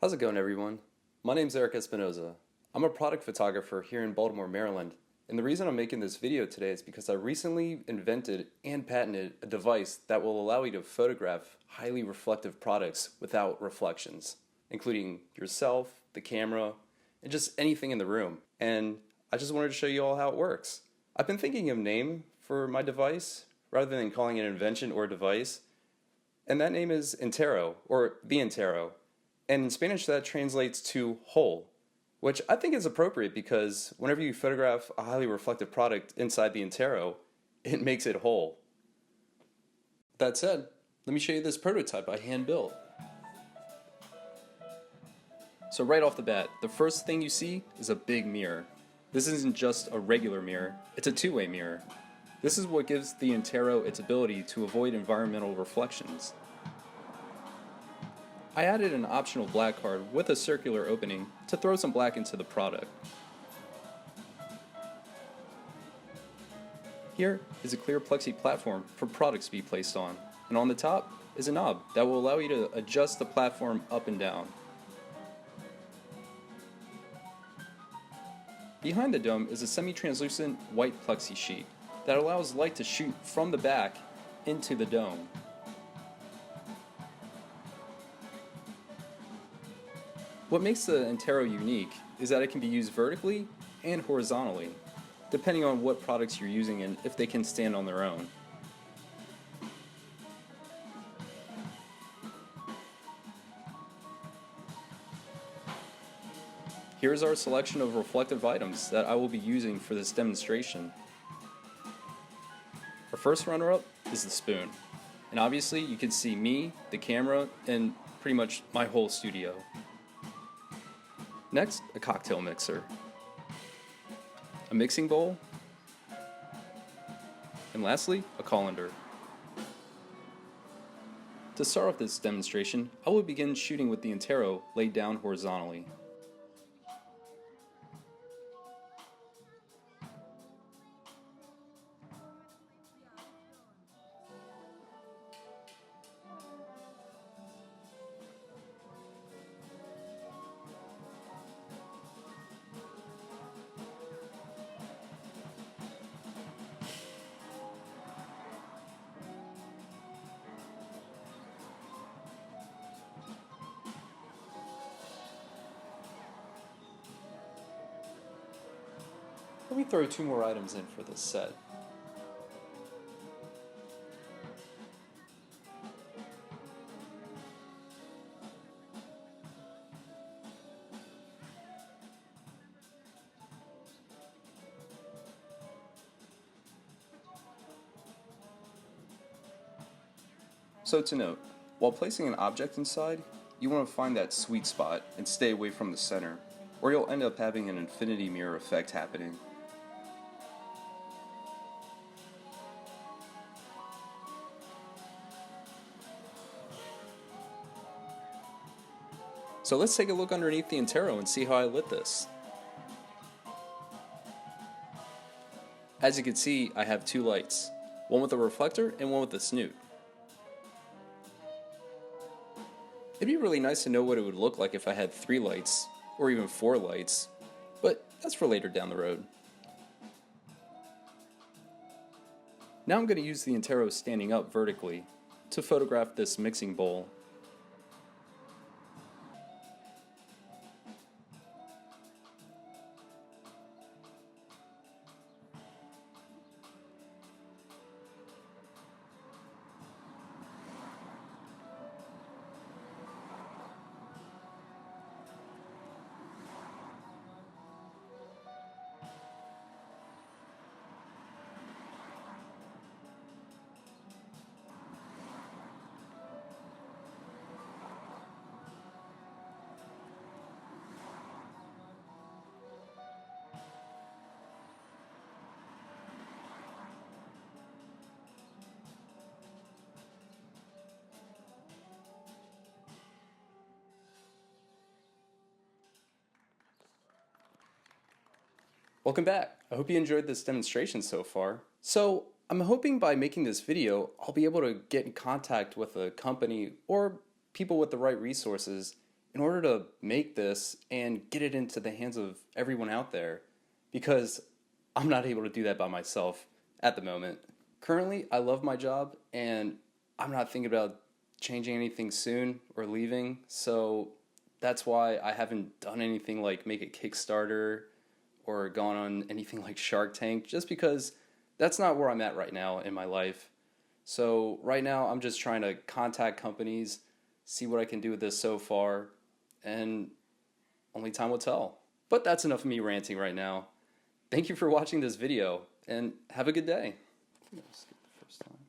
How's it going, everyone? My name's Eric Espinoza. I'm a product photographer here in Baltimore, Maryland, and the reason I'm making this video today is because I recently invented and patented a device that will allow you to photograph highly reflective products without reflections, including yourself, the camera, and just anything in the room. And I just wanted to show you all how it works. I've been thinking of a name for my device rather than calling it an invention or a device, and that name is Entero, or the Entero. And in Spanish, that translates to whole, which I think is appropriate because whenever you photograph a highly reflective product inside the Entero, it makes it whole. That said, let me show you this prototype I hand built. So right off the bat, the first thing you see is a big mirror. This isn't just a regular mirror, it's a two-way mirror. This is what gives the Entero its ability to avoid environmental reflections. I added an optional black card with a circular opening to throw some black into the product. Here is a clear plexi platform for products to be placed on, and on the top is a knob that will allow you to adjust the platform up and down. Behind the dome is a semi-translucent white plexi sheet that allows light to shoot from the back into the dome. What makes the Entero unique is that it can be used vertically and horizontally, depending on what products you're using and if they can stand on their own. Here's our selection of reflective items that I will be using for this demonstration. Our first runner-up is the spoon, and obviously you can see me, the camera, and pretty much my whole studio. Next, a cocktail mixer, a mixing bowl, and lastly, a colander. To start off this demonstration, I will begin shooting with the Entero laid down horizontally. Let me throw two more items in for this set. So to note, while placing an object inside, you want to find that sweet spot and stay away from the center, or you'll end up having an infinity mirror effect happening. So let's take a look underneath the Entero and see how I lit this. As you can see, I have two lights, one with a reflector and one with a snoot. It'd be really nice to know what it would look like if I had 3 lights, or even 4 lights, but that's for later down the road. Now I'm going to use the Entero standing up vertically to photograph this mixing bowl. Welcome back. I hope you enjoyed this demonstration so far. So I'm hoping by making this video, I'll be able to get in contact with a company or people with the right resources in order to make this and get it into the hands of everyone out there, because I'm not able to do that by myself at the moment. Currently, I love my job and I'm not thinking about changing anything soon or leaving, so that's why I haven't done anything like make a Kickstarter or gone on anything like Shark Tank, just because that's not where I'm at right now in my life. So right now I'm just trying to contact companies, see what I can do with this so far, and only time will tell. But that's enough of me ranting right now. Thank you for watching this video, and have a good day. Skip the first line.